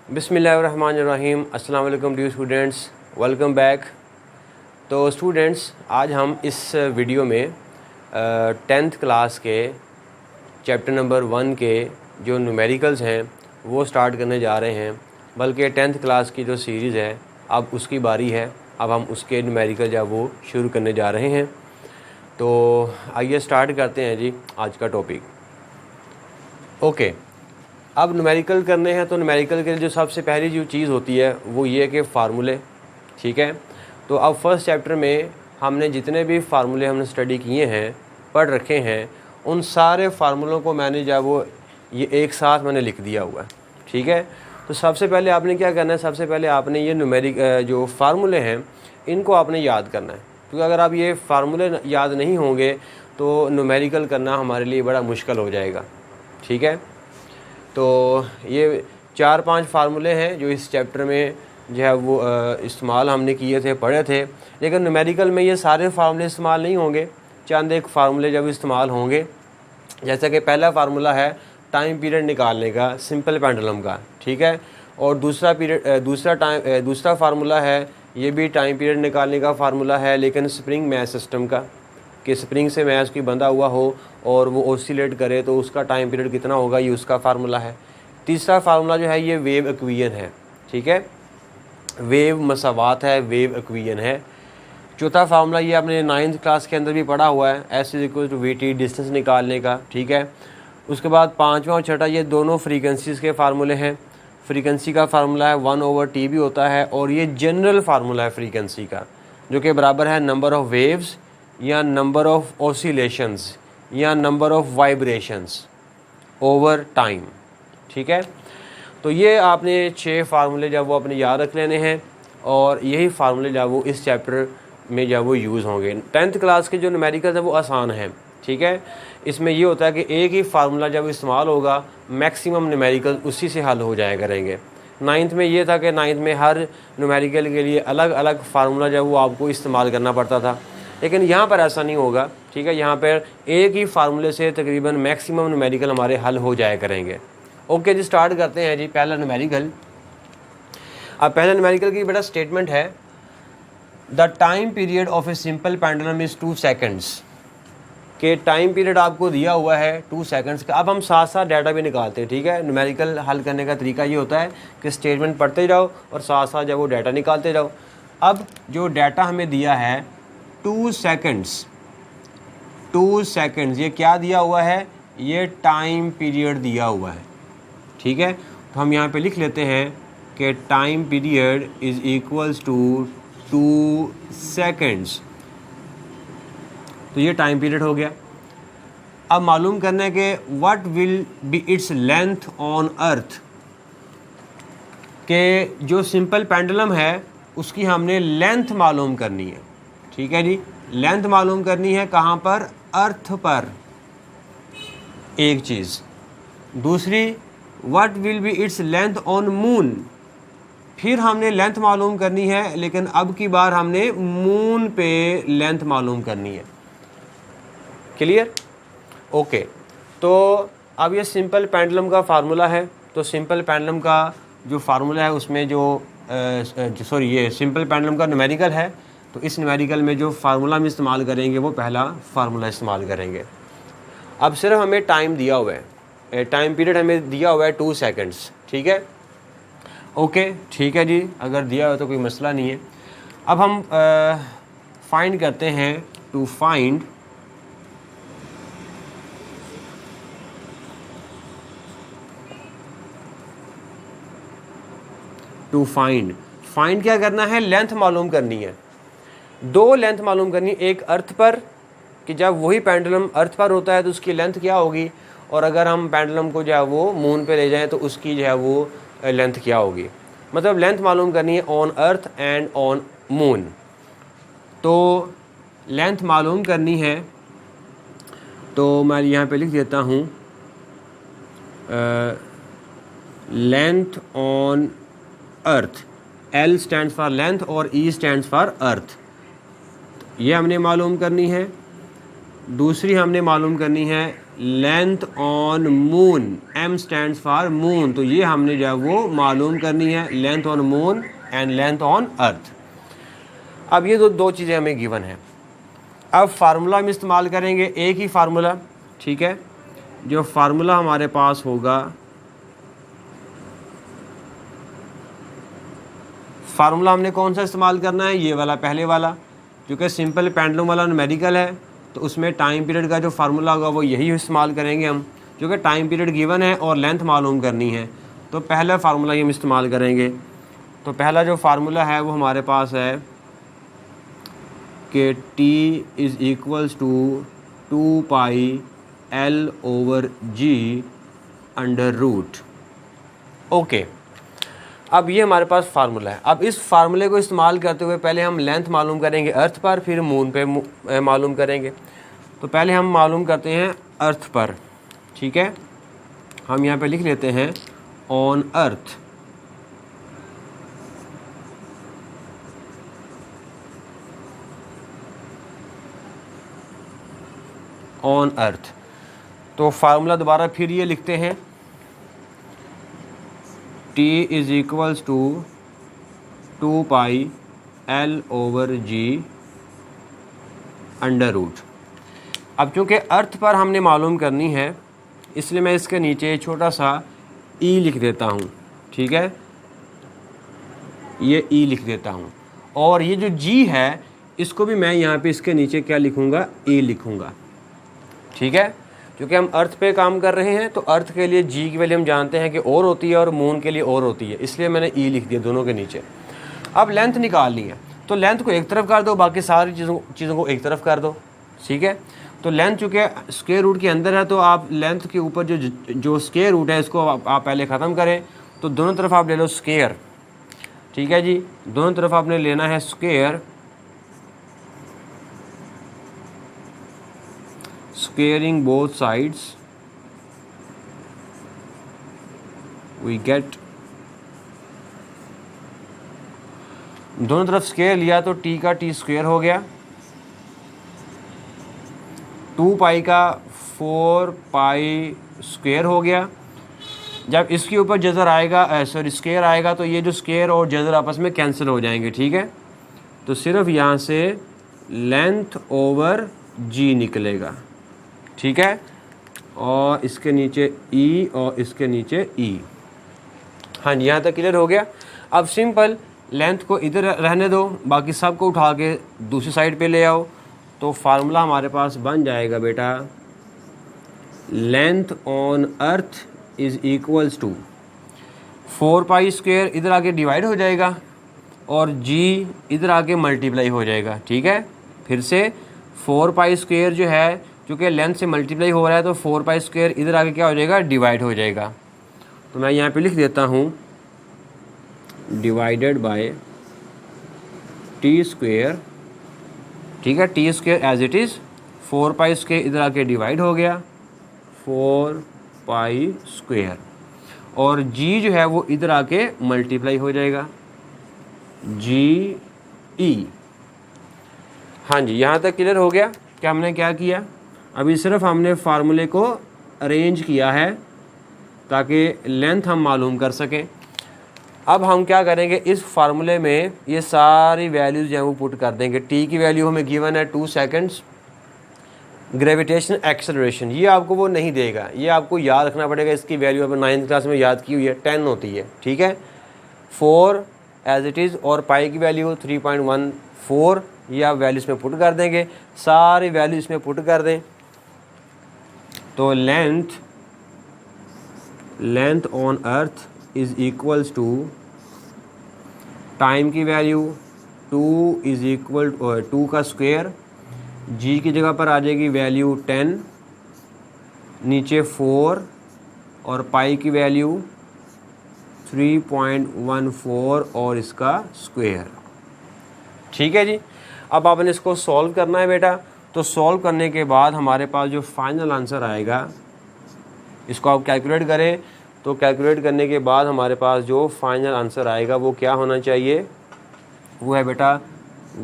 बिस्मिल्लाहिर्रहमानिर्रहीम। अस्सलाम वालेकुम डियर स्टूडेंट्स, वेलकम बैक। तो स्टूडेंट्स, आज हम इस वीडियो में 10th क्लास के चैप्टर नंबर 1 के जो न्यूमेरिकल्स हैं वो स्टार्ट करने जा रहे हैं। बल्कि 10th क्लास की जो सीरीज़ है अब उसकी बारी है, अब हम उसके न्यूमेरिकल जो वो शुरू करने जा रहे हैं। तो आइए स्टार्ट करते हैं जी आज का टॉपिक। ओके, अब न्यूमेरिकल करने हैं तो न्यूमेरिकल के लिए जो सबसे पहली जो चीज़ होती है वो ये कि फ़ार्मूले। ठीक है, तो अब फर्स्ट चैप्टर में हमने जितने भी फार्मूले हमने स्टडी किए हैं, पढ़ रखे हैं, उन सारे फार्मूलों को मैंने जो वो ये एक साथ मैंने लिख दिया हुआ है। ठीक है, तो सबसे पहले आपने क्या करना है, सबसे पहले आपने ये न्यूमेरिक जो फार्मूले हैं इनको आपने याद करना है, क्योंकि अगर आप ये फार्मूले याद नहीं होंगे तो न्यूमेरिकल करना हमारे लिए बड़ा मुश्किल हो जाएगा। ठीक है, तो ये 4-5 फार्मूले हैं जो इस चैप्टर में जो है वो इस्तेमाल हमने किए थे, पढ़े थे। लेकिन न्यूमेरिकल में ये सारे फार्मूले इस्तेमाल नहीं होंगे, चंद एक फार्मूले जब इस्तेमाल होंगे। जैसा कि पहला फार्मूला है टाइम पीरियड निकालने का सिंपल पेंडुलम का। ठीक है, और दूसरा फार्मूला है, ये भी टाइम पीरियड निकालने का फार्मूला है, लेकिन स्प्रिंग मैच सिस्टम का, कि स्प्रिंग से मैच की बंधा हुआ हो और वो ऑसिलेट करे तो उसका टाइम पीरियड कितना होगा, ये उसका फार्मूला है। तीसरा फार्मूला जो है ये वेव इक्वेशन है। ठीक है, वेव मसावात है, वेव इक्वेशन है। चौथा फार्मूला ये आपने 9th क्लास के अंदर भी पढ़ा हुआ है, S is equal to V T, distance निकालने का। ठीक है, उसके बाद पाँचवा और छठा ये दोनों फ्रीक्वेंसीज़ के फार्मूले हैं। फ्रीक्वेंसी का फार्मूला है 1/T भी होता है, और ये जनरल फार्मूला है फ्रीक्वेंसी का, जो कि बराबर है नंबर ऑफ़ वेव्स या नंबर ऑफ़ ऑसिलेशंस या number of vibrations over time. ठीक है, तो ये आपने 6 फार्मूले जब वो अपने याद रख लेने हैं, और यही फार्मूले जब वो इस चैप्टर में जब वो यूज़ होंगे। 10th क्लास के जो न्यूमेरिकल है वो आसान है। ठीक है, इसमें ये होता है कि एक ही फार्मूला जब इस्तेमाल होगा मैक्सिमम न्यूमेरिकल उसी से हल हो जाया करेंगे। 9th में ये था कि 9th में हर न्यूमेरिकल के लिए अलग अलग फार्मूला जब वो आपको इस्तेमाल करना पड़ता था, लेकिन यहाँ पर ऐसा नहीं होगा। ठीक है, यहाँ पर एक ही फार्मूले से तकरीबन मैक्सिमम न्यूमेरिकल हमारे हल हो जाया करेंगे। ओके जी, स्टार्ट करते हैं जी पहला न्यूमेरिकल। अब पहला न्यूमेरिकल की बड़ा स्टेटमेंट है, the time period of a simple pendulum is 2 seconds. के टाइम पीरियड आपको दिया हुआ है 2 सेकेंड्स का। अब हम साथ साथ डाटा भी निकालते हैं। ठीक है, न्यूमेरिकल हल करने का तरीका ये होता है कि स्टेटमेंट पढ़ते जाओ और साथ साथ जब वो डाटा निकालते जाओ। अब जो डाटा हमें दिया है 2 सेकेंड्स, 2 सेकेंड्स, ये क्या दिया हुआ है, ये टाइम पीरियड दिया हुआ है। ठीक है, तो हम यहाँ पे लिख लेते हैं कि time period is equals to 2 seconds. तो ये टाइम पीरियड हो गया। अब मालूम करना है कि what will be its length on अर्थ, के जो सिंपल पेंडुलम है उसकी हमने लेंथ मालूम करनी है। ठीक है जी, लेंथ मालूम करनी है कहाँ पर, अर्थ पर, एक चीज़। दूसरी, what will be its length on moon, फिर हमने लेंथ मालूम करनी है, लेकिन अब की बार हमने मून पे लेंथ मालूम करनी है। क्लियर? ओके, तो अब ये सिंपल पेंडुलम का फार्मूला है। तो सिंपल पेंडुलम का जो फार्मूला है उसमें ये सिंपल पेंडुलम का न्यूमेरिकल है। तो इस न्यूमेरिकल में जो फार्मूला हम इस्तेमाल करेंगे वो पहला फार्मूला इस्तेमाल करेंगे। अब सिर्फ हमें टाइम दिया हुआ है, टाइम पीरियड हमें दिया हुआ है 2 सेकेंड्स। ठीक है, ओके, ठीक है जी, अगर दिया हो तो कोई मसला नहीं है। अब हम फाइंड करते हैं, टू फाइंड क्या करना है, लेंथ मालूम करनी है। 2 लेंथ मालूम करनी है, एक अर्थ पर, कि जब वही पेंडुलम अर्थ पर होता है तो उसकी लेंथ क्या होगी, और अगर हम पेंडुलम को जो है वो मून पे ले जाएं तो उसकी जो है वो लेंथ क्या होगी। मतलब लेंथ मालूम करनी है on earth and on moon. तो लेंथ मालूम करनी है, तो मैं यहाँ पे लिख देता हूँ length on earth, L stands for length और E स्टैंड्स फॉर अर्थ, ये हमने मालूम करनी है। दूसरी हमने मालूम करनी है length on moon, M stands for moon, तो ये हमने जो है वो मालूम करनी है, length on moon and length on अर्थ। अब ये दो चीज़ें हमें गिवन है। अब फार्मूला हम इस्तेमाल करेंगे, एक ही फार्मूला, ठीक है। जो फार्मूला हमारे पास होगा, फार्मूला हमने कौन सा इस्तेमाल करना है, ये वाला, पहले वाला, क्योंकि सिंपल पेंडुलम वाला न्यूमेरिकल है, तो उसमें टाइम पीरियड का जो फार्मूला होगा वो यही इस्तेमाल करेंगे हम, क्योंकि टाइम पीरियड गिवन है और लेंथ मालूम करनी है, तो पहला फार्मूला ही हम इस्तेमाल करेंगे। तो पहला जो फार्मूला है वो हमारे पास है कि T is equals to 2 pi L/G under root. Okay, अब ये हमारे पास फार्मूला है। अब इस फार्मूले को इस्तेमाल करते हुए पहले हम लेंथ मालूम करेंगे अर्थ पर, फिर मून पे मालूम करेंगे। तो पहले हम मालूम करते हैं अर्थ पर, ठीक है। हम यहाँ पे लिख लेते हैं ऑन अर्थ। ऑन अर्थ, तो फार्मूला दोबारा फिर ये लिखते हैं, T is equals to 2 pi L/G under root. अब चूँकि अर्थ पर हमने मालूम करनी है, इसलिए मैं इसके नीचे छोटा सा E लिख देता हूँ, ठीक है, ये E लिख देता हूँ। और ये जो G है इसको भी मैं यहाँ पे इसके नीचे क्या लिखूँगा, A लिखूँगा, ठीक है। क्योंकि हम अर्थ पे काम कर रहे हैं, तो अर्थ के लिए G की वैल्यू हम जानते हैं कि और होती है और मून के लिए और होती है, इसलिए मैंने E लिख दिया दोनों के नीचे। अब लेंथ निकालनी है, तो लेंथ को एक तरफ कर दो, बाकी सारी चीज़ों को एक तरफ कर दो, ठीक है। तो लेंथ चूँकि स्क्वायर रूट के अंदर है, तो आप लेंथ के ऊपर जो स्क्वायर रूट है इसको आप पहले ख़त्म करें। तो दोनों तरफ आप ले लो स्क्वायर, ठीक है जी, दोनों तरफ आपने लेना है square, squaring both sides we get, दोनों तरफ स्क्वायर लिया तो t का t स्क्वायर हो गया, 2 पाई का 4 पाई स्क्वायर हो गया। जब इसके ऊपर जज़र आएगा, सॉरी स्क्वायर आएगा, तो ये जो स्क्वायर और जज़र आपस में कैंसिल हो जाएंगे, ठीक है। तो सिर्फ यहाँ से लेंथ ओवर G निकलेगा, ठीक है, और इसके नीचे E और इसके नीचे E। हाँ जी, यहाँ तक क्लियर हो गया। अब सिंपल लेंथ को इधर रहने दो, बाकी सब को उठा के दूसरी साइड पे ले आओ, तो फार्मूला हमारे पास बन जाएगा बेटा, length on earth is equals to 4 pi square, इधर आके डिवाइड हो जाएगा, और G इधर आके मल्टीप्लाई हो जाएगा, ठीक है। फिर से 4 पाई स्क्वायर जो है, क्योंकि लेंथ से मल्टीप्लाई हो रहा है, तो 4 पाई स्क्वायर इधर आके क्या हो जाएगा, डिवाइड हो जाएगा। तो मैं यहाँ पे लिख देता हूँ डिवाइडेड बाय टी स्क्वायर, ठीक है, T square as it is, 4 pi square इधर आके डिवाइड हो गया, 4 पाई स्क्वायर, और जी जो है वो इधर आके मल्टीप्लाई हो जाएगा, जी ई। हाँ जी, यहाँ तक क्लियर हो गया कि हमने क्या किया। अभी सिर्फ हमने फार्मूले को अरेंज किया है ताकि लेंथ हम मालूम कर सकें। अब हम क्या करेंगे, इस फार्मूले में ये सारी वैल्यूज़ जो है वो पुट कर देंगे। टी की वैल्यू हमें गिवन है 2 सेकंड्स, ग्रेविटेशन एक्सेलरेशन ये आपको वो नहीं देगा, ये आपको याद रखना पड़ेगा। इसकी वैल्यू अपन 9th क्लास में याद की हुई है, 10 होती है, ठीक है। 4 एज इट इज़, और पाई की वैल्यू 3.14, ये आप वैल्यू इसमें पुट कर देंगे, सारी वैल्यू इसमें पुट कर दें। तो length on earth is equals to time की वैल्यू 2 इज़ इक्वल 2 का स्क्वायर, जी की जगह पर आ जाएगी वैल्यू 10, नीचे 4, और पाई की वैल्यू 3.14 और इसका स्क्वायर, ठीक है जी। अब आपने इसको सॉल्व करना है बेटा। तो सॉल्व करने के बाद हमारे पास जो फाइनल आंसर आएगा, इसको आप कैलकुलेट करें, तो कैलकुलेट करने के बाद हमारे पास जो फाइनल आंसर आएगा वो क्या होना चाहिए, वो है बेटा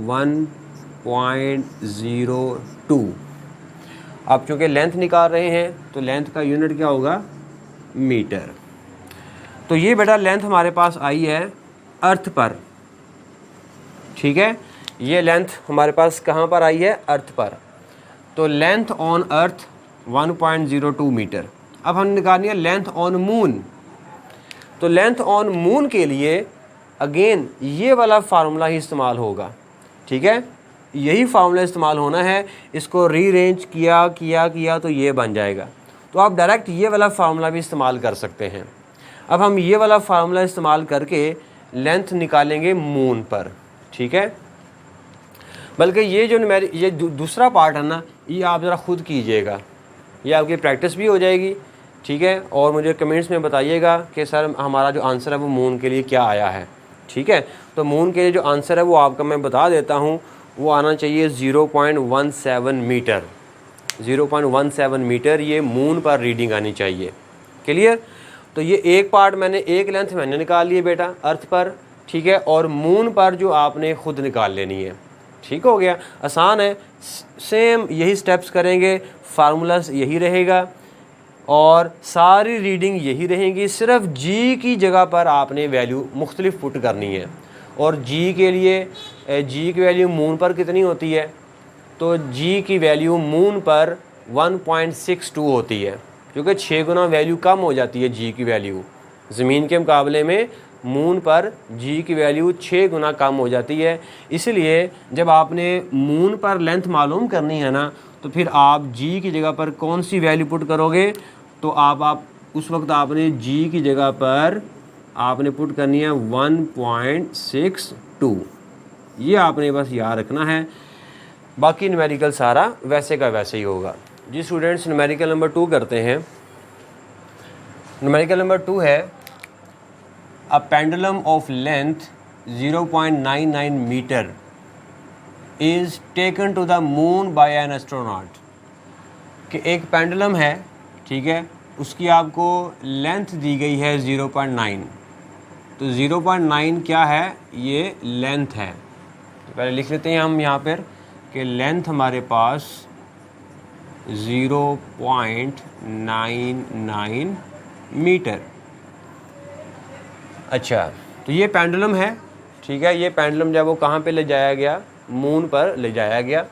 1.02। अब चूँकि लेंथ निकाल रहे हैं तो लेंथ का यूनिट क्या होगा, मीटर। तो ये बेटा लेंथ हमारे पास आई है अर्थ पर, ठीक है, ये लेंथ हमारे पास कहाँ पर आई है, अर्थ पर। तो लेंथ ऑन अर्थ 1.02 मीटर। अब हम निकालनी है लेंथ ऑन मून। तो लेंथ ऑन मून के लिए अगेन ये वाला फार्मूला ही इस्तेमाल होगा, ठीक है, यही फार्मूला इस्तेमाल होना है। इसको रीअरेंज किया तो ये बन जाएगा। तो आप डायरेक्ट ये वाला फार्मूला भी इस्तेमाल कर सकते हैं। अब हम ये वाला फार्मूला इस्तेमाल करके लेंथ निकालेंगे मून पर, ठीक है। बल्कि ये जो ये दूसरा पार्ट है ना, ये आप ज़रा खुद कीजिएगा, ये आपकी प्रैक्टिस भी हो जाएगी, ठीक है। और मुझे कमेंट्स में बताइएगा कि सर हमारा जो आंसर है वो मून के लिए क्या आया है, ठीक है। तो मून के लिए जो आंसर है वो आपका मैं बता देता हूँ, वो आना चाहिए 0.17 मीटर। 0.17 मीटर ये मून पर रीडिंग आनी चाहिए। क्लियर। तो ये एक पार्ट एक लेंथ मैंने निकाल ली बेटा अर्थ पर, ठीक है, और मून पर जो आपने खुद निकाल लेनी है। ठीक हो गया, आसान है। सेम यही स्टेप्स करेंगे, फार्मूलास यही रहेगा और सारी रीडिंग यही रहेंगी। सिर्फ जी की जगह पर आपने वैल्यू मुख्तलिफ पुट करनी है। और जी के लिए जी की वैल्यू मून पर कितनी होती है, तो जी की वैल्यू मून पर 1.62 होती है, क्योंकि 6 गुना वैल्यू कम हो जाती है जी की वैल्यू। ज़मीन के मुकाबले में मून पर जी की वैल्यू 6 गुना कम हो जाती है। इसलिए जब आपने मून पर लेंथ मालूम करनी है ना, तो फिर आप जी की जगह पर कौन सी वैल्यू पुट करोगे, तो आप उस वक्त आपने जी की जगह पर आपने पुट करनी है 1.62। ये आपने बस याद रखना है, बाकी न्यूमेरिकल सारा वैसे का वैसे ही होगा। जी स्टूडेंट्स, न्यूमेरिकल नंबर 2 करते हैं। न्यूमेरिकल नंबर 2 है a pendulum of length 0.99 metre is taken to the moon by an astronaut. कि एक पेंडुलम है, ठीक है, उसकी आपको लेंथ दी गई है 0.9। तो 0.9 क्या है, ये लेंथ है। तो पहले लिख लेते हैं हम यहाँ पर कि लेंथ हमारे पास 0.99 मीटर। अच्छा, तो ये पेंडुलम है, ठीक है। ये पेंडुलम जब वो कहाँ पे ले जाया गया, मून पर ले जाया गया।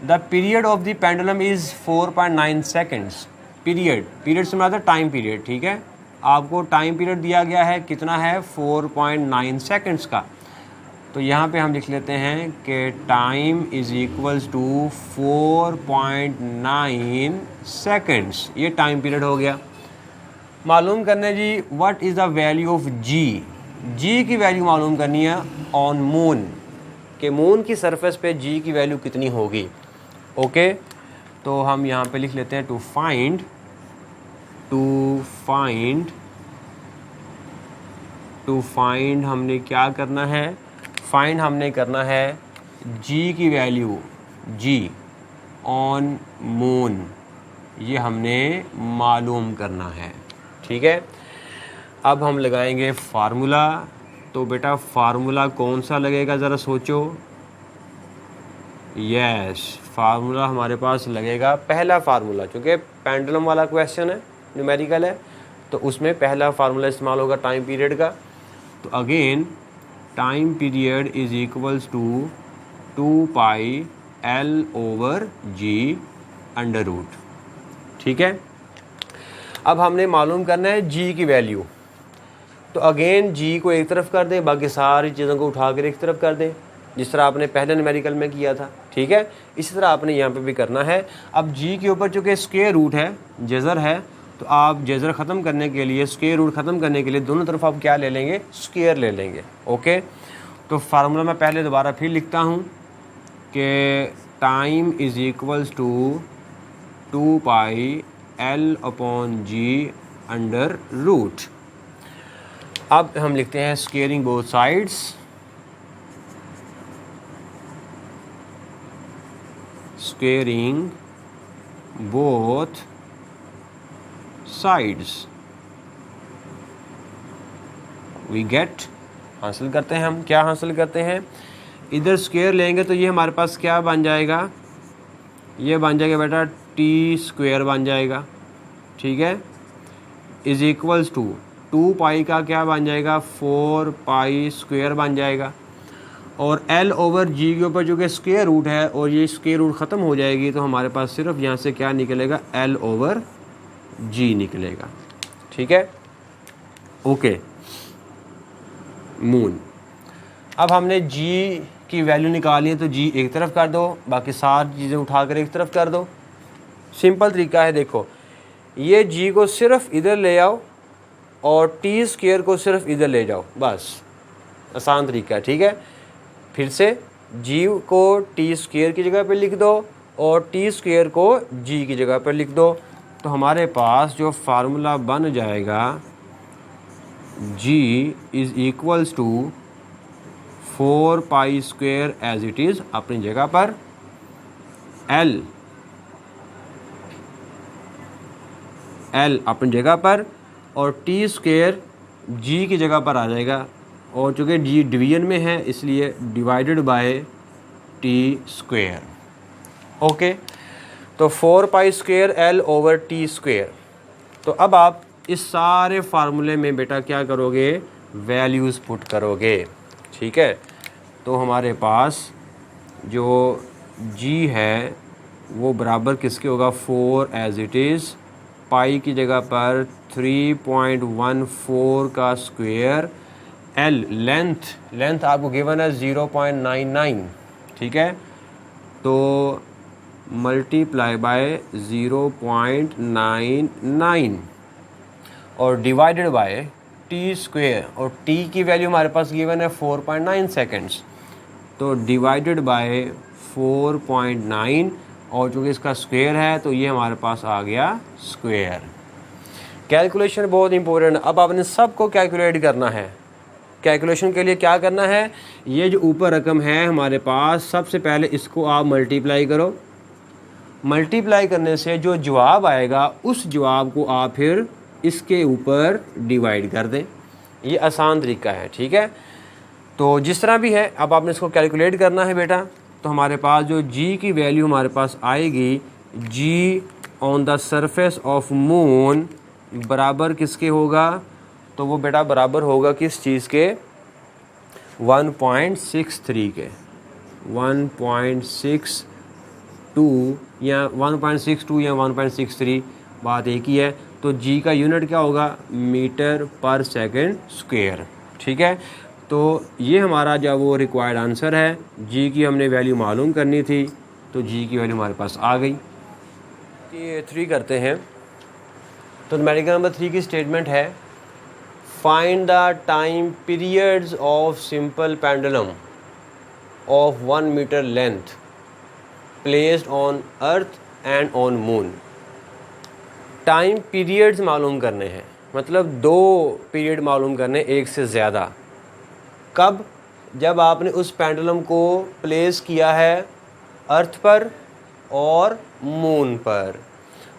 The period of the pendulum is 4.9 seconds. Period से मतलब टाइम पीरियड, ठीक है। आपको टाइम पीरियड दिया गया है, कितना है, 4.9 सेकेंड्स का। तो यहाँ पे हम लिख लेते हैं कि time is equals to 4.9 seconds. ये टाइम पीरियड हो गया। मालूम करने जी what is the value of जी। जी की वैल्यू मालूम करनी है ऑन मून, कि मून की सरफेस पे जी की वैल्यू कितनी होगी। ओके, तो हम यहाँ पे लिख लेते हैं टू फाइंड हमने क्या करना है, फाइंड हमने करना है जी की वैल्यू, जी ऑन मून, ये हमने मालूम करना है, ठीक है। अब हम लगाएंगे फार्मूला। तो बेटा फार्मूला कौन सा लगेगा, ज़रा सोचो। यस, फार्मूला हमारे पास लगेगा पहला फार्मूला, क्योंकि पेंडुलम वाला क्वेश्चन है, न्यूमेरिकल है, तो उसमें पहला फार्मूला इस्तेमाल होगा टाइम पीरियड का। तो again time period is equals to 2 pi L over G under root, ठीक है। अब हमने मालूम करना है जी की वैल्यू। तो अगेन जी को एक तरफ कर दें, बाकी सारी चीज़ों को उठा कर एक तरफ कर दें, जिस तरह आपने पहले न्यूमेरिकल में किया था, ठीक है। इसी तरह आपने यहाँ पे भी करना है। अब जी के ऊपर चूँकि स्क्वायर रूट है, जेज़र है, तो आप जेज़र ख़त्म करने के लिए, स्क्वायर रूट ख़त्म करने के लिए दोनों तरफ आप क्या ले लेंगे, स्क्वायर ले लेंगे। ओके, तो फार्मूला मैं पहले दोबारा फिर लिखता हूँ कि time is equals to 2 pi L upon G under root. अब हम लिखते हैं squaring both sides, squaring both sides, we get, हासिल करते हैं हम, क्या हासिल करते हैं, इधर स्क्वायर लेंगे तो ये हमारे पास क्या बन जाएगा, ये बन जाएगा बेटा टी स्क्वायर बन जाएगा, ठीक है। इज इक्वल्स टू 2 पाई का क्या बन जाएगा 4 पाई स्क्वायर बन जाएगा, और L ओवर G के ऊपर जो कि स्क्वायर रूट है और ये स्क्वायर रूट ख़त्म हो जाएगी, तो हमारे पास सिर्फ यहाँ से क्या निकलेगा L ओवर G निकलेगा। ठीक है, ओके। मून, अब हमने G की वैल्यू निकाली है, तो G एक तरफ कर दो, बाकी सारी चीज़ें उठाकर एक तरफ कर दो। सिंपल तरीका है, देखो ये G को सिर्फ इधर ले आओ और टी स्क्वायर को सिर्फ इधर ले जाओ, बस आसान तरीका है। ठीक है, फिर से G को टी स्क्वायर की जगह पर लिख दो और टी स्क्वायर को G की जगह पर लिख दो, तो हमारे पास जो फार्मूला बन जाएगा G is equals to 4 pi square as it is अपनी जगह पर, L अपनी जगह पर, और टी स्क्वायर G की जगह पर आ जाएगा, और चूँकि G डिवीजन में है इसलिए divided by T square. Okay, तो 4 pi square L over T square. तो अब आप इस सारे फार्मूले में बेटा क्या करोगे, वैल्यूज़ पुट करोगे। ठीक है, तो हमारे पास जो G है वो बराबर किसके होगा 4 एज इट इज़, पाई की जगह पर 3.14 का स्क्वायर, L लेंथ आपको गिवन है 0.99। ठीक है, तो मल्टीप्लाई बाय 0.99 और डिवाइडेड बाय टी स्क्वायर, और टी की वैल्यू हमारे पास गिवन है 4.9 सेकेंड्स, तो डिवाइडेड बाय 4.9, और चूँकि इसका स्क्वायर है तो ये हमारे पास आ गया स्क्वायर। कैलकुलेशन बहुत इंपॉर्टेंट है। अब आपने सबको कैलकुलेट करना है। कैलकुलेशन के लिए क्या करना है, ये जो ऊपर रकम है हमारे पास, सबसे पहले इसको आप मल्टीप्लाई करो। मल्टीप्लाई करने से जो जवाब आएगा उस जवाब को आप फिर इसके ऊपर डिवाइड कर दें। ये आसान तरीका है। ठीक है, तो जिस तरह भी है, अब आपने इसको कैलकुलेट करना है बेटा। तो हमारे पास जो G की वैल्यू हमारे पास आएगी, G on the surface of moon बराबर किसके होगा, तो वो बेटा बराबर होगा किस चीज़ के, 1.63 के, 1.62 या 1.62 या 1.63, बात एक ही है। तो G का यूनिट क्या होगा, मीटर पर सेकंड स्क्वायर। ठीक है, तो ये हमारा जो वो रिक्वायर्ड आंसर है। G की हमने वैल्यू मालूम करनी थी, तो G की वैल्यू हमारे पास आ गई। ये 3 करते हैं, तो न्यूमेरिकल नंबर 3 की स्टेटमेंट है, find the time periods of simple pendulum of 1 metre length placed on earth and on moon. Time periods मालूम करने हैं, मतलब 2 पीरियड मालूम करने, एक से ज़्यादा। कब, जब आपने उस पेंडुलम को प्लेस किया है अर्थ पर और मून पर।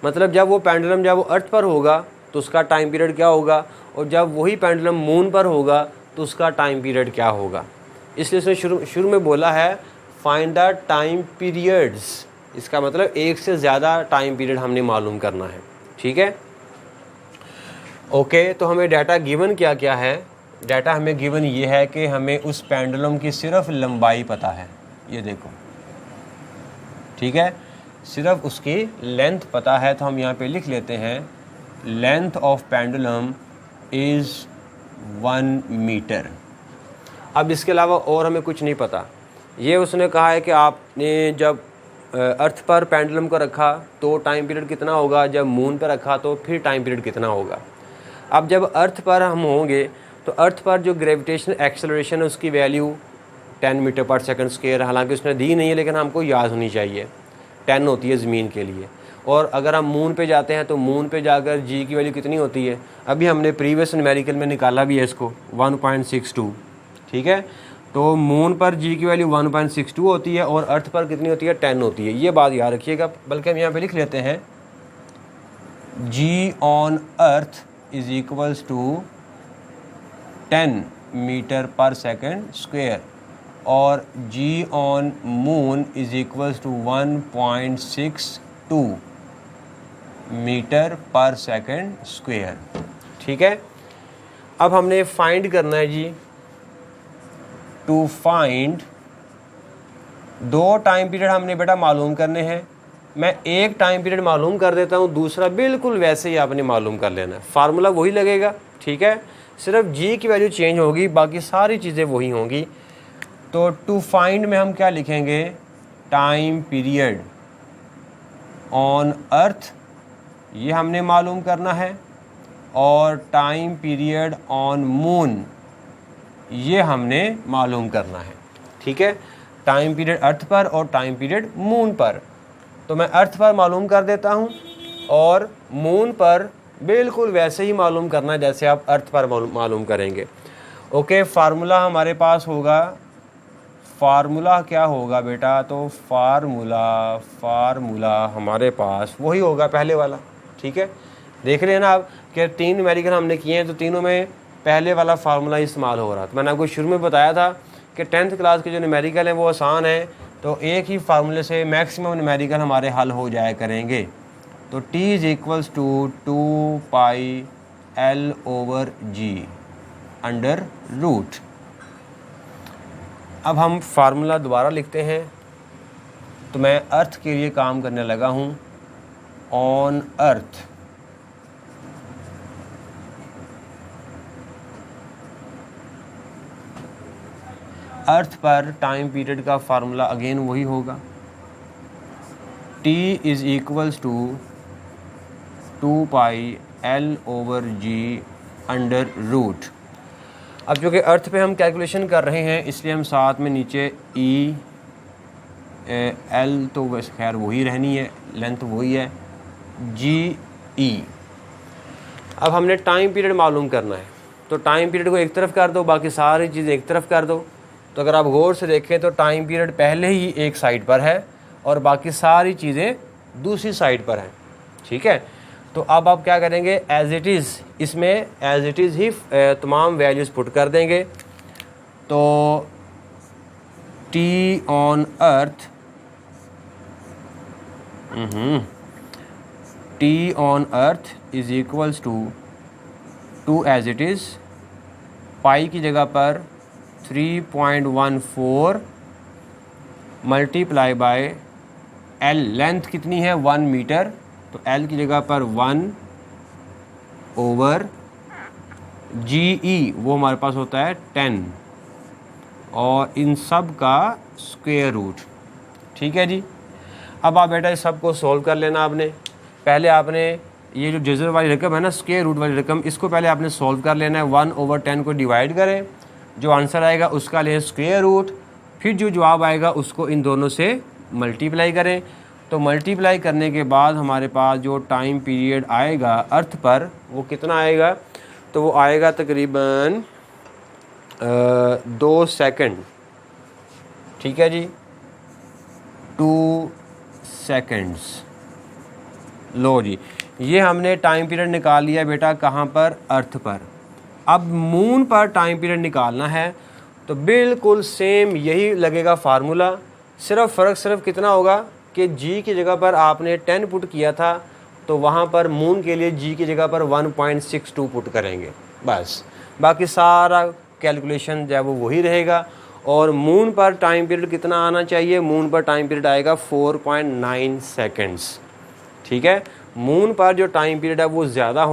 मतलब जब वो पेंडुलम जब वो अर्थ पर होगा तो उसका टाइम पीरियड क्या होगा, और जब वही पेंडुलम मून पर होगा तो उसका टाइम पीरियड क्या होगा। इसलिए उसने शुरू में बोला है फाइंड द टाइम पीरियड्स। इसका मतलब एक से ज़्यादा टाइम पीरियड हमने मालूम करना है। ठीक है, ओके। तो हमें डाटा गिवन क्या क्या है, डाटा हमें गिवन ये है कि हमें उस पेंडुलम की सिर्फ लंबाई पता है, ये देखो। ठीक है, सिर्फ उसकी लेंथ पता है, तो हम यहाँ पे लिख लेते हैं length of pendulum is 1 metre. अब इसके अलावा और हमें कुछ नहीं पता। ये उसने कहा है कि आपने जब अर्थ पर पेंडुलम को रखा तो टाइम पीरियड कितना होगा, जब मून पर रखा तो फिर टाइम पीरियड कितना होगा। अब जब अर्थ पर हम होंगे तो अर्थ पर जो ग्रेविटेशनल एक्सेलरेशन है उसकी value 10 metre per second square, हालांकि उसने दी नहीं है लेकिन हमको याद होनी चाहिए, 10 होती है ज़मीन के लिए। और अगर हम मून पे जाते हैं तो मून पे जाकर G की वैल्यू कितनी होती है, अभी हमने प्रीवियस न्यूमेरिकल में निकाला भी है इसको, 1.62। ठीक है, तो मून पर G की वैल्यू 1.62 होती है और अर्थ पर कितनी होती है, 10 होती है। ये बात याद रखिएगा, बल्कि हम यहाँ पे लिख लेते हैं G on earth is equals to 10 metre per second square और G on moon is equals to 1.62 metre per second square. ठीक है। अब हमने फाइंड करना है जी, टू फाइंड, दो टाइम पीरियड हमने बेटा मालूम करने हैं। मैं एक टाइम पीरियड मालूम कर देता हूँ, दूसरा बिल्कुल वैसे ही आपने मालूम कर लेना है। फार्मूला वही लगेगा, ठीक है, सिर्फ जी की वैल्यू चेंज होगी, बाकी सारी चीज़ें वही होंगी। तो टू फाइंड में हम क्या लिखेंगे, टाइम पीरियड ऑन अर्थ, ये हमने मालूम करना है, और टाइम पीरियड ऑन मून, ये हमने मालूम करना है, ठीक है। टाइम पीरियड अर्थ पर और टाइम पीरियड मून पर। तो मैं अर्थ पर मालूम कर देता हूँ, और मून पर बिल्कुल वैसे ही मालूम करना है जैसे आप अर्थ पर मालूम करेंगे। ओके, फार्मूला हमारे पास होगा, फार्मूला क्या होगा बेटा, तो फार्मूला हमारे पास वही होगा पहले वाला, ठीक है। देख रहे हैं ना आप कि 3 न्यूमेरिकल हमने किए हैं, तो तीनों में पहले वाला फार्मूला इस्तेमाल हो रहा था। मैंने आपको शुरू में बताया था कि 10th क्लास के जो न्यूमेरिकल हैं वो आसान है, तो एक ही फार्मूले से मैक्सिमम न्यूमेरिकल हमारे हल हो जाया करेंगे। तो t = 2πL/g अंडर रूट। अब हम फार्मूला दोबारा लिखते हैं। तो मैं अर्थ के लिए काम करने लगा हूँ, ऑन अर्थ, अर्थ पर टाइम पीरियड का फार्मूला अगेन वही होगा, t = 2πL/g अंडर रूट। अब जो कि अर्थ पे हम कैलकुलेशन कर रहे हैं, इसलिए हम साथ में नीचे L तो बस खैर वही रहनी है, लेंथ वही है, GE। अब हमने टाइम पीरियड मालूम करना है, तो टाइम पीरियड को एक तरफ कर दो, बाकी सारी चीज़ें एक तरफ कर दो। तो अगर आप गौर से देखें तो टाइम पीरियड पहले ही एक साइड पर है और बाकी सारी चीज़ें दूसरी साइड पर हैं, ठीक है। तो अब आप क्या करेंगे, एज इट इज़, इसमें एज इट इज़ ही तमाम वैल्यूज़ पुट कर देंगे। तो t on earth, t on earth = as it is, pi की जगह पर 3.14 मल्टीप्लाई बाय L, लेंथ कितनी है 1 मीटर, तो L की जगह पर 1/GE, वो हमारे पास होता है 10, और इन सब का स्क्वायर रूट, ठीक है जी। अब आप बेटा इस सब को सॉल्व कर लेना आपने। पहले आपने ये जो जज़र वाली रकम है ना, स्क्वायर रूट वाली रकम, इसको पहले आपने सॉल्व कर लेना है। 1/10 को डिवाइड करें, जो आंसर आएगा उसका लें स्क्वायर रूट, फिर जो जवाब आएगा उसको इन दोनों से मल्टीप्लाई करें। तो मल्टीप्लाई करने के बाद हमारे पास जो टाइम पीरियड आएगा अर्थ पर, वो कितना आएगा, तो वो आएगा तकरीबन 2 सेकंड, ठीक है जी, 2 सेकंड्स। लो जी, ये हमने टाइम पीरियड निकाल लिया बेटा, कहाँ पर, अर्थ पर। अब मून पर टाइम पीरियड निकालना है, तो बिल्कुल सेम यही लगेगा फार्मूला, सिर्फ कितना होगा कि g की जगह पर आपने 10 पुट किया था, तो वहाँ पर मून के लिए g की जगह पर 1.62 पुट करेंगे बस, बाकी सारा कैलकुलेशन जो है वो वही रहेगा। और मून पर टाइम पीरियड कितना आना चाहिए, मून पर टाइम पीरियड आएगा 4.9 सेकेंड्स, ठीक है। मून पर जो टाइम पीरियड है वो ज़्यादा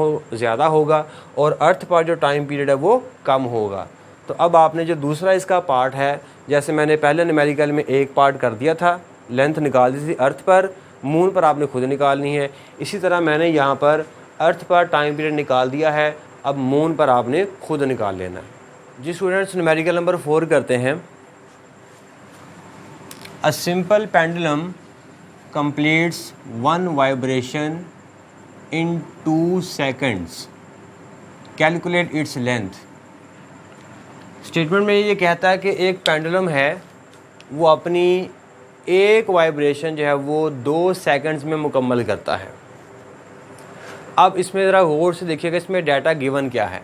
होगा, और अर्थ पर जो टाइम पीरियड है वो कम होगा। तो अब आपने जो दूसरा इसका पार्ट है, जैसे मैंने पहले न्यूमेरिकल में एक पार्ट कर दिया था, लेंथ निकाल दी थी अर्थ पर, मून पर आपने खुद निकालनी है। इसी तरह मैंने यहाँ पर अर्थ पर टाइम पीरियड निकाल दिया है, अब मून पर आपने खुद निकाल लेना है जी। स्टूडेंट्स, न्यूमेरिकल नंबर 4 करते हैं। A simple pendulum completes 1 vibration in 2 seconds. Calculate its length. Statement में ये कहता है कि एक पेंडुलम है, वो अपनी एक वाइब्रेशन जो है वो 2 सेकंड्स में मुकम्मल करता है। अब इसमें ज़रा गौर से देखिएगा, इसमें डाटा गिवन क्या है,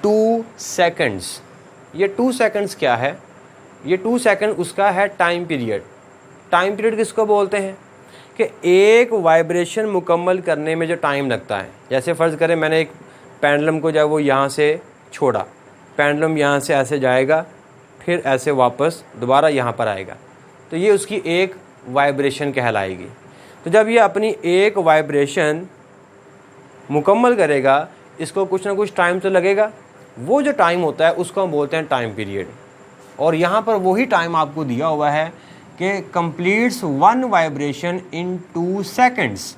2 सेकंड्स। ये 2 सेकंड्स क्या है, ये 2 सेकंड उसका है टाइम पीरियड। टाइम पीरियड किसको बोलते हैं, कि एक वाइब्रेशन मुकम्मल करने में जो टाइम लगता है, जैसे फ़र्ज़ करें मैंने एक पेंडुलम को जब वो यहाँ से छोड़ा, पेंडुलम यहाँ से ऐसे जाएगा, फिर ऐसे वापस दोबारा यहाँ पर आएगा, तो ये उसकी एक वाइब्रेशन कहलाएगी। तो जब ये अपनी एक वाइब्रेशन मुकम्मल करेगा, इसको कुछ ना कुछ टाइम तो लगेगा, वो जो टाइम होता है उसको हम बोलते हैं टाइम पीरियड। और यहाँ पर वही टाइम आपको दिया हुआ है कि कंप्लीट्स 1 वाइब्रेशन इन 2 सेकंड्स,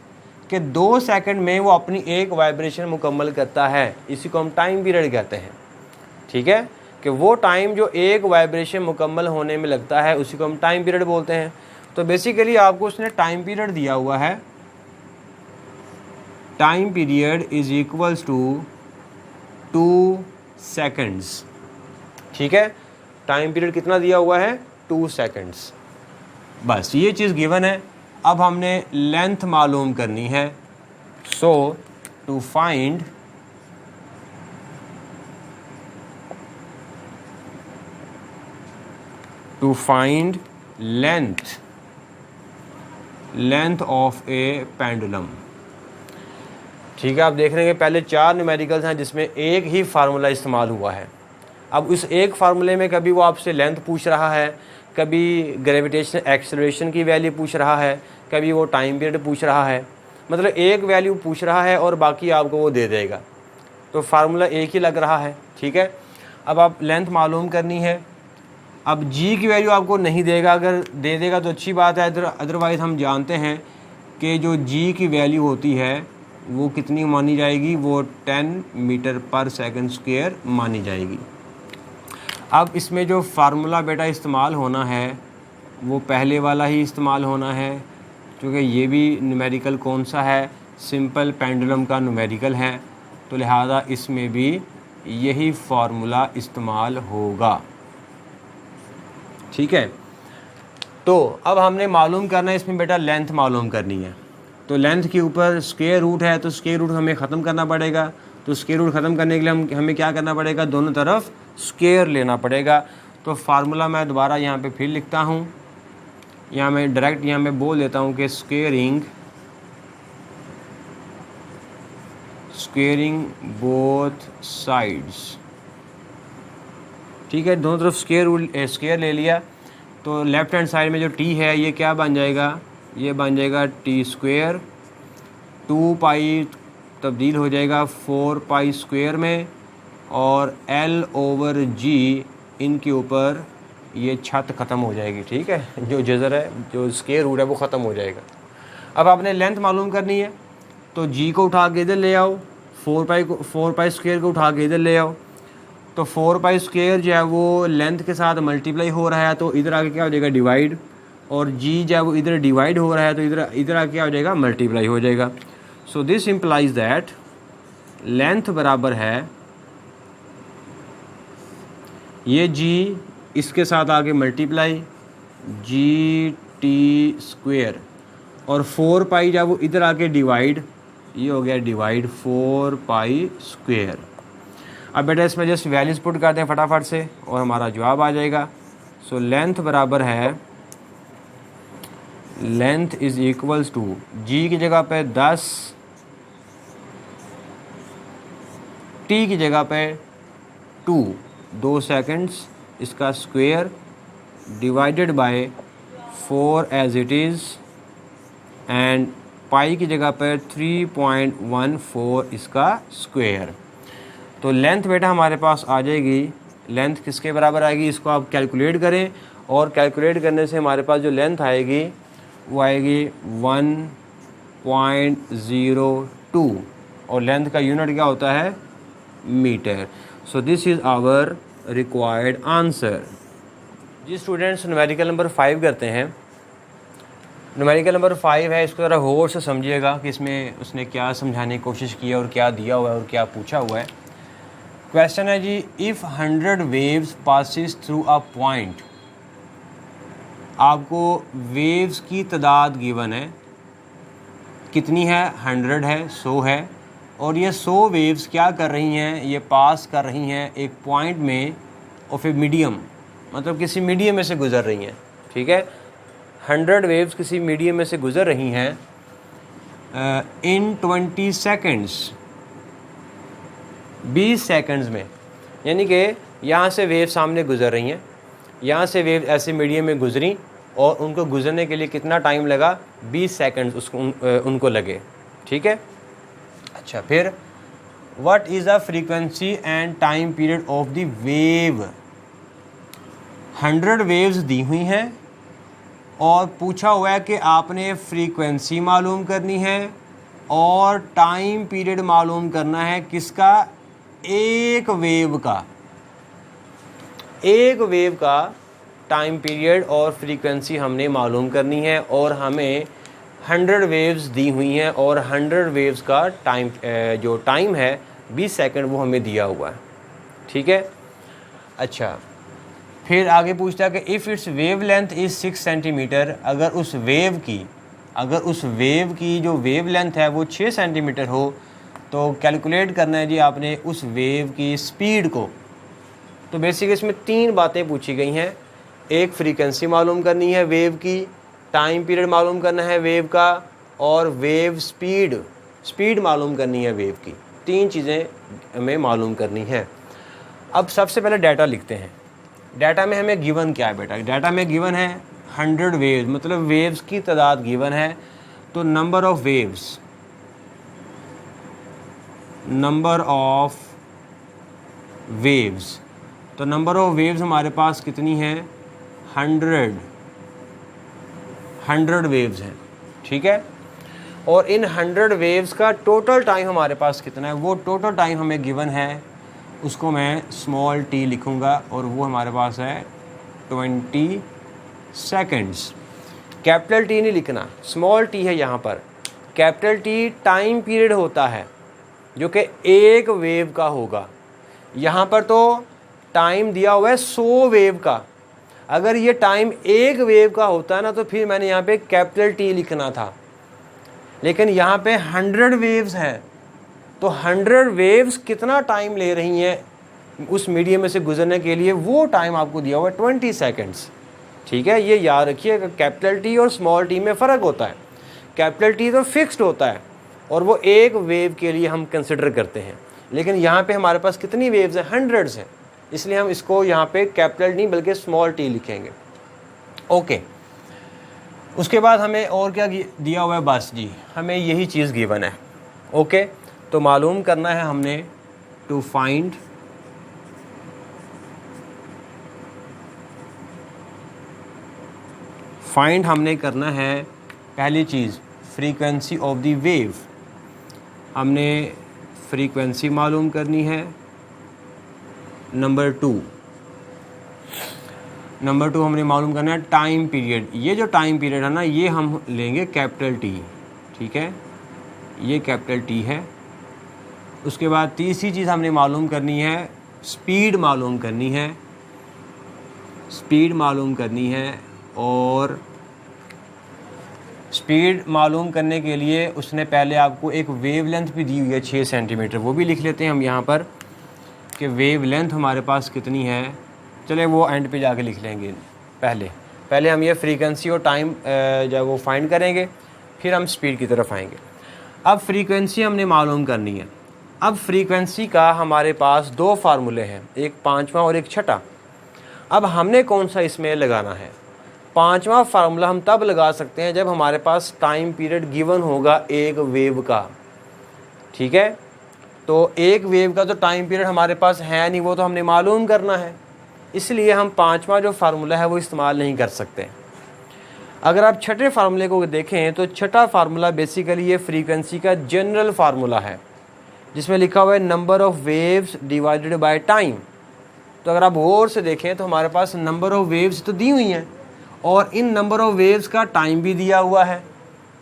कि 2 सेकंड में वो अपनी एक वाइब्रेशन मुकम्मल करता है, इसी को हम टाइम पीरियड कहते हैं। ठीक है, कि वो टाइम जो एक वाइब्रेशन मुकम्मल होने में लगता है उसी को हम टाइम पीरियड बोलते हैं। तो बेसिकली आपको उसने टाइम पीरियड दिया हुआ है, time period is equals to 2 seconds. ठीक है, टाइम पीरियड कितना दिया हुआ है, 2 सेकंड्स। बस ये चीज़ गिवन है। अब हमने लेंथ मालूम करनी है। So to find length of a pendulum. ठीक है, आप देख रहे हैं कि पहले 4 न्यूमेरिकल्स हैं जिसमें एक ही फार्मूला इस्तेमाल हुआ है। अब उस एक फार्मूले में कभी वो आपसे लेंथ पूछ रहा है, कभी ग्रेविटेशनल एक्सेलरेशन की वैल्यू पूछ रहा है, कभी वो टाइम पीरियड पूछ रहा है, मतलब एक वैल्यू पूछ रहा है और बाकी आपको वो दे देगा। तो फार्मूला एक ही लग रहा है। ठीक है, अब आप लेंथ मालूम करनी है। अब जी की वैल्यू आपको नहीं देगा, अगर दे देगा तो अच्छी बात है, अदरवाइज़ हम जानते हैं कि जो जी की वैल्यू होती है वो कितनी मानी जाएगी, वो 10 मीटर पर सेकंड स्क्वायर मानी जाएगी। अब इसमें जो फार्मूला बेटा इस्तेमाल होना है वो पहले वाला ही इस्तेमाल होना है, क्योंकि ये भी न्यूमेरिकल कौन सा है, सिंपल पेंडुलम का न्यूमेरिकल है, तो लिहाजा इसमें भी यही फार्मूला इस्तेमाल होगा। ठीक है, तो अब हमने मालूम करना है इसमें बेटा लेंथ मालूम करनी है। तो लेंथ के ऊपर स्क्वायर रूट है, तो स्क्वायर रूट हमें ख़त्म करना पड़ेगा। तो स्क्वायर रूट ख़त्म करने के लिए हमें क्या करना पड़ेगा, दोनों तरफ स्क्वायर लेना पड़ेगा। तो फार्मूला मैं दोबारा यहाँ पे फिर लिखता हूँ, यहाँ मैं डायरेक्ट यहाँ मैं बोल देता हूँ कि स्क्वेयरिंग बोथ साइड्स। ठीक है, दोनों तरफ स्क्वायर ले लिया। तो लेफ़्ट हैंड साइड में जो टी है ये क्या बन जाएगा, ये बन जाएगा टी स्क्वायर, 2 पाई तब्दील हो जाएगा 4 पाई स्क्वायर में, और L ओवर G इनके ऊपर ये छत ख़त्म हो जाएगी। ठीक है, जो जज़र है, जो स्क्वायर रूट है वो ख़त्म हो जाएगा। अब आपने लेंथ मालूम करनी है, तो G को उठा के इधर ले आओ, 4 पाई स्क्वायर को उठा के इधर ले आओ। तो 4 पाई स्क्वायर जो है वो लेंथ के साथ मल्टीप्लाई हो रहा है, तो इधर आके क्या हो जाएगा, डिवाइड, और G जो है वो इधर डिवाइड हो रहा है, तो इधर आके क्या हो जाएगा, मल्टीप्लाई हो जाएगा। सो दिस इम्प्लाइज दैट लेंथ बराबर है ये G इसके साथ आगे मल्टीप्लाई जी टी स्क्वेयर, और 4 पाई जब वो इधर आके डिवाइड, ये हो गया डिवाइड 4 पाई स्क्वेयर। अब बेटा इसमें जस्ट वैल्यूज पुट करते हैं फटाफट से और हमारा जवाब आ जाएगा। सो लेंथ बराबर है, लेंथ इज इक्वल्स टू जी की जगह पे 10, टी की जगह पे 2 सेकंड्स, इसका square divided by 4 as it is, and pi की जगह पर 3.14 इसका स्क्वायर। तो लेंथ बेटा हमारे पास आ जाएगी, लेंथ किसके बराबर आएगी, इसको आप कैलकुलेट करें, और कैलकुलेट करने से हमारे पास जो लेंथ आएगी वो आएगी 1.02, और लेंथ का यूनिट क्या होता है, metre. So this is our required answer. जी स्टूडेंट्स, न्यूमेरिकल नंबर 5 करते हैं। न्यूमेरिकल नंबर 5 है, इसको ज़रा गौर से समझिएगा कि इसमें उसने क्या समझाने की कोशिश की है और क्या दिया हुआ है और क्या पूछा हुआ है। क्वेश्चन है जी, if 100 waves passes through a point, आपको वेव्स की तादाद गिवन है, कितनी है, 100 है, 100 है, और ये 100 वेव्स क्या कर रही हैं, ये पास कर रही हैं एक पॉइंट में ऑफ ए मीडियम, मतलब किसी मीडियम में से गुजर रही हैं। ठीक है, 100 वेव्स किसी मीडियम में से गुज़र रही हैं इन 20 सेकेंड्स, 20 सेकंड्स में, यानी कि यहाँ से वेव सामने गुज़र रही हैं, यहाँ से वेव ऐसे मीडियम में गुज़री और उनको गुज़रने के लिए कितना टाइम लगा, 20 सेकंड्स उसको उनको लगे। ठीक है। अच्छा, फिर what is the frequency and time period of the wave. 100 waves दी हुई हैं और पूछा हुआ है कि आपने फ्रीक्वेंसी मालूम करनी है और टाइम पीरियड मालूम करना है किसका, एक वेव का। एक वेव का टाइम पीरियड और फ्रीक्वेंसी हमने मालूम करनी है और हमें 100 वेव्स दी हुई हैं और 100 वेव्स का टाइम जो टाइम है 20 सेकंड वो हमें दिया हुआ है। ठीक है। अच्छा, फिर आगे पूछता है कि if it's wave length is 6 centimetre, अगर उस वेव की जो वेव लेंथ है वो 6 सेंटीमीटर हो तो कैलकुलेट करना है जी आपने उस वेव की स्पीड को। तो बेसिक इसमें 3 बातें पूछी गई हैं। एक फ्रीक्वेंसी मालूम करनी है वेव की, टाइम पीरियड मालूम करना है वेव का, और वेव स्पीड मालूम करनी है वेव की। 3 चीज़ें हमें मालूम करनी है। अब सबसे पहले डाटा लिखते हैं। डाटा में हमें गिवन क्या है बेटा, डाटा में गिवन है 100 वेव्स, मतलब वेव्स की तादाद गिवन है। तो नंबर ऑफ वेव्स, तो नंबर ऑफ वेव्स हमारे पास कितनी है, 100 वेव्स हैं। ठीक है। और इन 100 वेव्स का टोटल टाइम हमारे पास कितना है, वो टोटल टाइम हमें गिवन है, उसको मैं स्मॉल t लिखूँगा और वो हमारे पास है 20 सेकेंड्स। कैपिटल T नहीं लिखना, स्मॉल t है यहाँ पर। कैपिटल T टाइम पीरियड होता है जो कि एक वेव का होगा। यहाँ पर तो टाइम दिया हुआ है 100 वेव का। अगर ये टाइम एक वेव का होता है ना तो फिर मैंने यहाँ पे कैपिटल T लिखना था, लेकिन यहाँ पे 100 वेव्स हैं। तो 100 वेव्स कितना टाइम ले रही हैं उस मीडियम में से गुजरने के लिए, वो टाइम आपको दिया हुआ है 20 सेकेंड्स। ठीक है, ये याद रखिए कि कैपिटल T और स्मॉल t में फ़र्क होता है। कैपिटल T तो फिक्स्ड होता है और वो एक वेव के लिए हम कंसिडर करते हैं, लेकिन यहाँ पे हमारे पास कितनी वेव्स हैं, 100 हैं, इसलिए हम इसको यहाँ पे कैपिटल नहीं बल्कि स्मॉल t लिखेंगे। ओके, उसके बाद हमें और क्या दिया हुआ है, बस जी हमें यही चीज़ गिवन है। ओके, तो मालूम करना है हमने टू फाइंड हमने करना है पहली चीज़ फ्रीक्वेंसी ऑफ द वेव। हमने फ्रीक्वेंसी मालूम करनी है। नंबर टू हमने मालूम करना है टाइम पीरियड। ये जो टाइम पीरियड है ना, ये हम लेंगे कैपिटल T। ठीक है, ये कैपिटल T है। उसके बाद तीसरी चीज़ हमने मालूम करनी है स्पीड मालूम करनी है। और स्पीड मालूम करने के लिए उसने पहले आपको एक वेव लेंथ भी दी हुई है 6 सेंटीमीटर, वो भी लिख लेते हैं हम यहाँ पर कि वेव लेंथ हमारे पास कितनी है। चले वो एंड पे जाके लिख लेंगे। पहले हम ये फ्रीक्वेंसी और टाइम जब वो फाइंड करेंगे, फिर हम स्पीड की तरफ आएंगे। अब फ्रीक्वेंसी हमने मालूम करनी है। अब फ्रीक्वेंसी का हमारे पास 2 फार्मूले हैं, एक 5वां और एक 6ठा। अब हमने कौन सा इसमें लगाना है, 5वां फार्मूला हम तब लगा सकते हैं जब हमारे पास टाइम पीरियड गिवन होगा एक वेव का। ठीक है, तो एक वेव का तो टाइम पीरियड हमारे पास है नहीं, वो तो हमने मालूम करना है, इसलिए हम 5वां जो फार्मूला है वो इस्तेमाल नहीं कर सकते। अगर आप 6ठे फार्मूले को देखें तो 6ठा फार्मूला बेसिकली ये फ्रीक्वेंसी का जनरल फार्मूला है, जिसमें लिखा हुआ है number of waves divided by time. तो अगर आप गौर से देखें तो हमारे पास नंबर ऑफ़ वेव्स तो दी हुई हैं और इन नंबर ऑफ़ वेव्स का टाइम भी दिया हुआ है।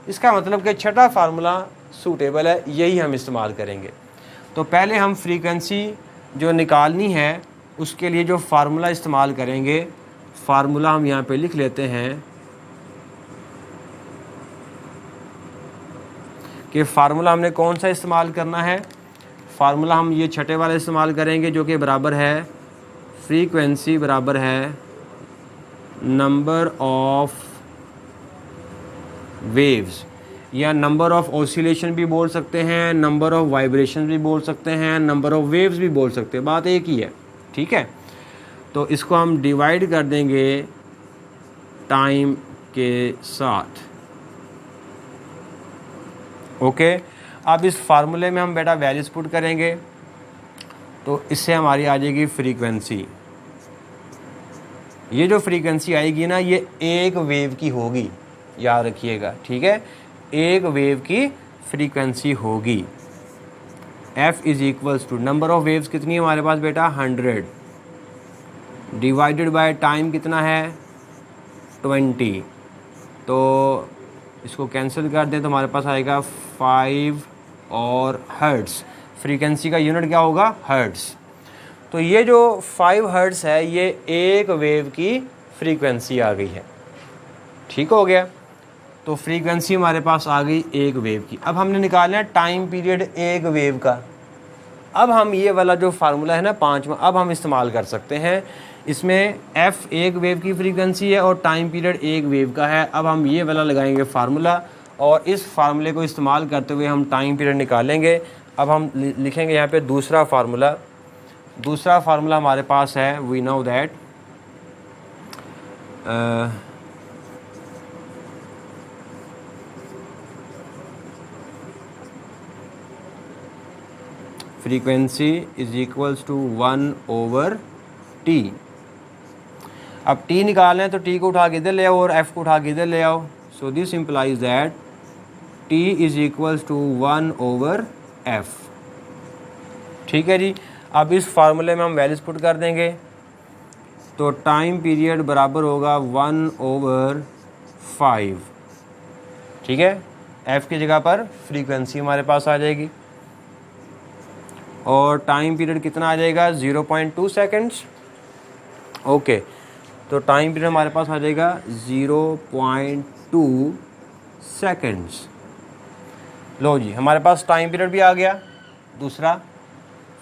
इसका मतलब कि 6ठा फार्मूला सूटेबल है, यही हम इस्तेमाल करेंगे। तो पहले हम फ्रीक्वेंसी जो निकालनी है उसके लिए जो फार्मूला इस्तेमाल करेंगे, फार्मूला हम यहाँ पे लिख लेते हैं कि फार्मूला हमने कौन सा इस्तेमाल करना है। फार्मूला हम ये 6ठे वाला इस्तेमाल करेंगे जो कि बराबर है फ्रीक्वेंसी बराबर है नंबर ऑफ वेव्स, या नंबर ऑफ ऑसिलेशन भी बोल सकते हैं, नंबर ऑफ वाइब्रेशन भी बोल सकते हैं, नंबर ऑफ वेव्स भी बोल सकते हैं, बात एक ही है, ठीक है। तो इसको हम डिवाइड कर देंगे टाइम के साथ, ओके। अब इस फार्मूले में हम बेटा वैल्यूज पुट करेंगे, तो इससे हमारी आ जाएगी फ्रीक्वेंसी। ये जो फ्रीक्वेंसी आएगी ना, ये एक वेव की होगी, याद रखिएगा, ठीक है, एक वेव की फ्रीक्वेंसी होगी। F is equals to number of waves कितनी है हमारे पास बेटा 100 डिवाइडेड बाय टाइम कितना है 20, तो इसको कैंसिल कर दें तो हमारे पास आएगा 5 और हर्ट्स। फ्रीक्वेंसी का यूनिट क्या होगा हर्ट्स। तो ये जो 5 हर्ट्स है ये एक वेव की फ्रीक्वेंसी आ गई है, ठीक हो गया। तो फ्रीक्वेंसी हमारे पास आ गई एक वेव की। अब हमने निकालना है टाइम पीरियड एक वेव का। अब हम ये वाला जो फार्मूला है ना 5वां, अब हम इस्तेमाल कर सकते हैं। इसमें f एक वेव की फ्रीक्वेंसी है और टाइम पीरियड एक वेव का है। अब हम ये वाला लगाएंगे फार्मूला और इस फार्मूले को इस्तेमाल करते हुए हम टाइम पीरियड निकालेंगे। अब हम लिखेंगे यहाँ पे दूसरा फार्मूला। दूसरा फार्मूला हमारे पास है we know that frequency is equals to 1/t। अब t निकालना है तो t को उठा के इधर ले आओ और f को उठा के इधर ले आओ। So this implies that t is equals to 1/f, ठीक है जी। अब इस फार्मूले में हम वैल्यूज पुट कर देंगे, तो टाइम पीरियड बराबर होगा 1/5, ठीक है। f की जगह पर फ्रीक्वेंसी हमारे पास आ जाएगी और टाइम पीरियड कितना आ जाएगा 0.2 सेकेंड्स, ओके। तो टाइम पीरियड हमारे पास आ जाएगा 0.2 सेकेंड्स। लो जी, हमारे पास टाइम पीरियड भी आ गया, दूसरा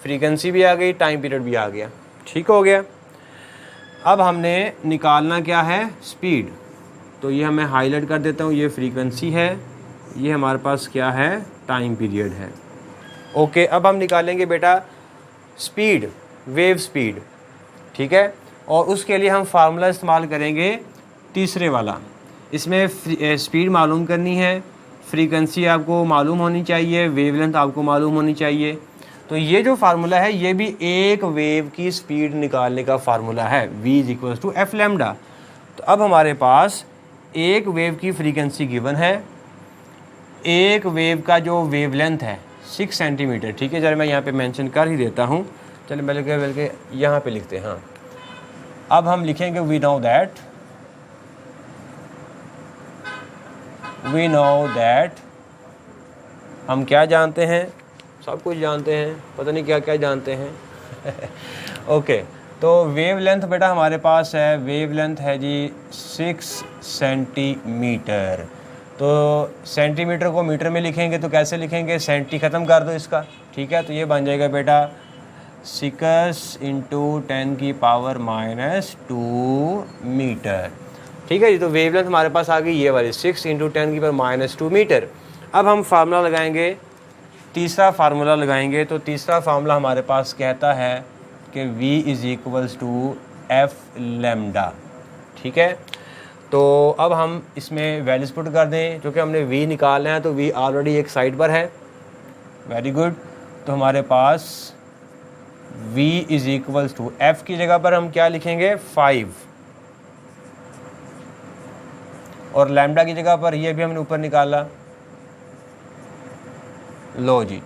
फ्रीक्वेंसी भी आ गई, टाइम पीरियड भी आ गया, ठीक हो गया। अब हमने निकालना क्या है स्पीड, तो ये हमें हाईलाइट कर देता हूँ, ये फ्रीक्वेंसी है, ये हमारे पास क्या है टाइम पीरियड है, ओके। अब हम निकालेंगे बेटा स्पीड, वेव स्पीड, ठीक है। और उसके लिए हम फार्मूला इस्तेमाल करेंगे तीसरे वाला। इसमें स्पीड मालूम करनी है, फ्रीक्वेंसी आपको मालूम होनी चाहिए, वेवलेंथ आपको मालूम होनी चाहिए। तो ये जो फार्मूला है ये भी एक वेव की स्पीड निकालने का फार्मूला है, v is equals to F lambda. तो अब हमारे पास एक वेव की फ्रीक्वेंसी गिवन है, एक वेव का जो वेवलेंथ है 6 सेंटीमीटर, ठीक है। चलो मैं यहाँ पे मेंशन कर ही देता हूँ, चलो बल्कि यहाँ पे लिखते हैं। हाँ, अब हम लिखेंगे वी नो दैट हम क्या जानते हैं, सब कुछ जानते हैं, पता नहीं क्या क्या जानते हैं ओके। तो वेवलेंथ बेटा हमारे पास है, वेवलेंथ है जी 6 सेंटीमीटर। तो सेंटीमीटर को मीटर में लिखेंगे तो कैसे लिखेंगे, सेंटी ख़त्म कर दो इसका, ठीक है। तो ये बन जाएगा बेटा 6 × 10⁻⁻² मीटर, ठीक है जी। तो वेवलेंथ हमारे पास आ गई ये वाली 6 × 10⁻² मीटर। अब हम फार्मूला लगाएंगे, तीसरा फार्मूला लगाएंगे। तो तीसरा फार्मूला हमारे पास कहता है कि v is equals to F lambda, ठीक है। तो अब हम इसमें वैल्यूज पुट कर दें, क्योंकि हमने v निकालना है तो v ऑलरेडी एक साइड पर है, वेरी गुड। तो हमारे पास v is equals to f की जगह पर हम क्या लिखेंगे 5 और लैम्डा की जगह पर ये भी हमने ऊपर निकाला। लो जी,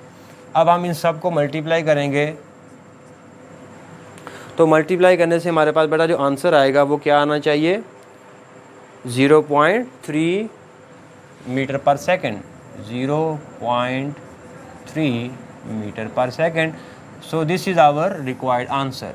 अब हम इन सब को मल्टीप्लाई करेंगे। तो मल्टीप्लाई करने से हमारे पास बेटा जो आंसर आएगा वो क्या आना चाहिए 0.3 metre per second, 0.3 metre per second. So this is our required answer.